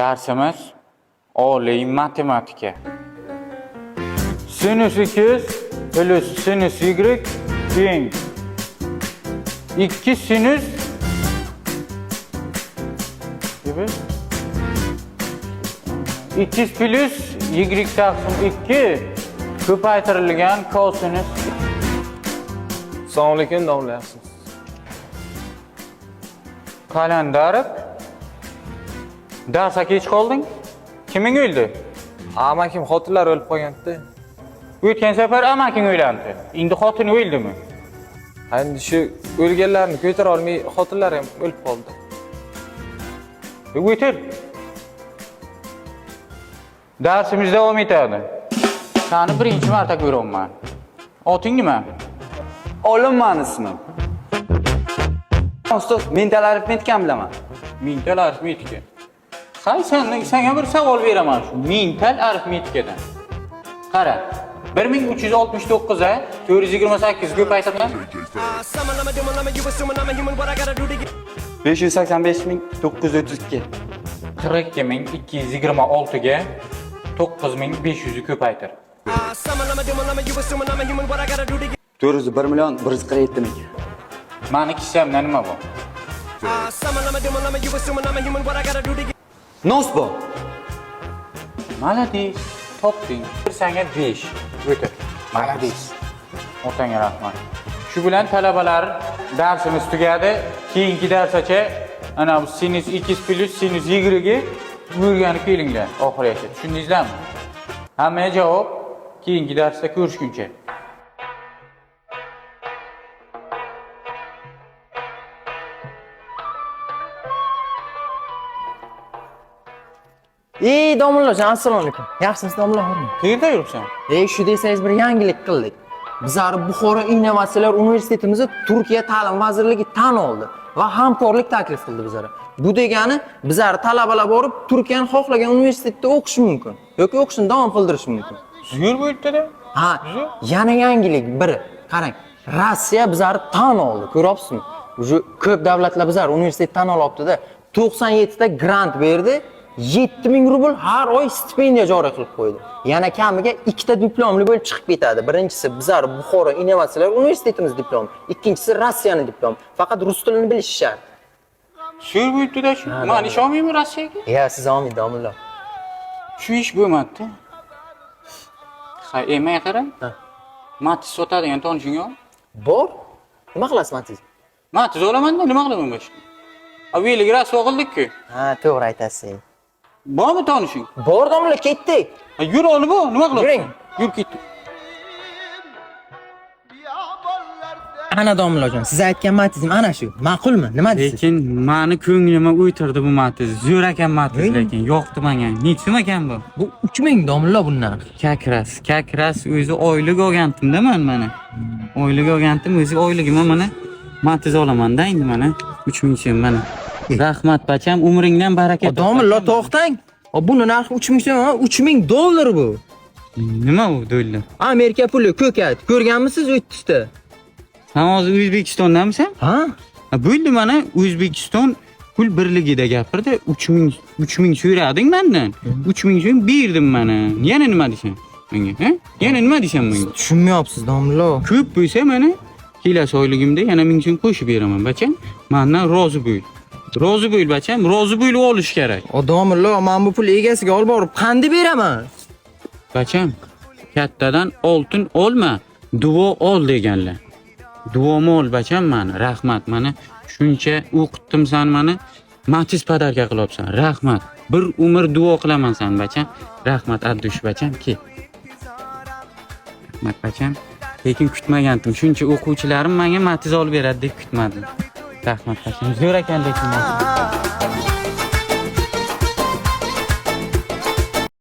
Dersimiz oliy matematika. Sinüs 2 plus sinüs y teng 2 sinüs 2 plus y taqsim 2 ko'paytirilgan kosinus. Assalomu alaykum, domla yaxshimisiz? Kalendarib. Darsga kech qolding? Kiming o'ldi? Amakim xotinlar o'lib qolgandi. O'tgan safar amaking o'ylandi. Endi xotini o'ldimi? Endi shu o'lganlarni ko'tara olmay xotinlar ham o'lib qoldi. O'tir. Darsimiz davom etadi. Seni birinchi marta ko'ryapman. Oting nima? Olimman ismim. Ustoz, mental arifmetikani bilaman. Mental arifmetika. Hay senga bir savol beraman shu mental arifmetikadan. Qara. 1369 a 428 ko'paytirgan 585.932. 42226 ga 9500 ko'paytir. 401.147 ming. Mani kishamda nima bor? Nos bor. Malades. Topding. Senga 5. O'tir. Malades. Otangga rahmat. Shu bilan talabalar darsimiz tugadi. Keyingi darsgacha ana bu sinus 2 plus sinus y ga o'rganib kelinglar oxirigacha. Tushundingizmi? Hammaga javob keyingi darsda ko'rishguncha. Domlajon, assalomu alaykum. Yaxshimisiz, domlajon? Qayerda yuribsan? Shu desangiz bir yangilik qildik. Bizlar Buxoro Innovatsiyalar universitetimizni Turkiya ta'lim vazirligi tan oldi va hamkorlik taklif qildi bizlarga. Bu degani bizlar talabalar borib Turkiyaning xohlagan universitetida o'qish mumkin yoki o'qishni davom qildirish mumkin. Zo'r bo'libdi-da. Ha, yana yangilik biri. Qarang, Rossiya bizlarni tan oldi, ko'ryapsizmi? Shu ko'p davlatlar bizlar universitet tan olyapti-da. 97 ta grant berdi. 7000 rubl har oy stipendiya joriy qilib qo'ydi. Yana kamiga 2 ta diplomli bo'lib chiqib ketadi. Birinchisi bizlar Buxoro Innovatsiyalar universitetimiz diplomi, ikkinchisi Rossiyaning diplomi. Faqat rus tilini bilish shart. Zo'r bo'libdi-da shu. Men ishonmayman Rossiyaga. Siz olmaydi, domla. Shu ish bo'lmadi. Hay, men qara. Matiz sotadigan tanishing yo'q? Bor. Nima qilasiz, Matiz? Matiz olaman-da, nima qilaman boshqa? Avveliga rasvo qildik-ku. Ha, to'g'ri aytasiz. Bormi tanishing? Bor, domla, ketdik. Yur olib, nima qilasan? Yuring. Yur ketdik. Ana domlajon, siz aytgan matizm ana shu. Ma'qulmi? Nima deysiz? Lekin meni ko'nglimga o'tirdi bu matiz. Zo'r ekan matiz lekin yo'qdi menga. Nechim ekan bu? Bu 3000 domla bundan. Kakras o'zi oylik olgandim-da mana. Oylik olgandim, o'zi oyligimni mana matiz olaman-da endi mana 3000 so'm mana. Rahmat bacham, umringdan baraka topsin. Domla, to'xtang. Buni narxi 3000 so'm, 3000 dollar bu. Nima bu dollar? Amerika puli ko'kat. Ko'rganmisiz 30 ta? Sen hozir O'zbekistondanmisan? Ha? Bo'ldi mana O'zbekiston pul birligida gapirdi. 3000 so'rading mendan. 3000 so'm berdim mana. Yana nima deysan? Menga, ha? Yana nima deysan menga? Tushunmayapsiz, domla. Ko'p bo'lsa mana kelasi oyligimda yana 1000 so'm qo'shib beraman, bacham. Mendan rozi bo'l. Rozi bo'l, bacham. Rozi bo'lib olish kerak. Domla, men bu pul egasiga olib borib qanday beraman? Bacham, kattadan oltin olma, duo ol deganlar. Duomi ol bacham meni, rahmat. Mana shuncha o'qitdim sen meni, matiz podarka qilyapsan. Rahmat. Bir umr duo qilaman sen bacham. Rahmat addush bacham, kel. Rahmat bacham. Lekin kutmagandim. Shuncha o'quvchilarim menga matiz olib beradi deb kutmadim. Rahmat bacham. Zo'r ekan lekin.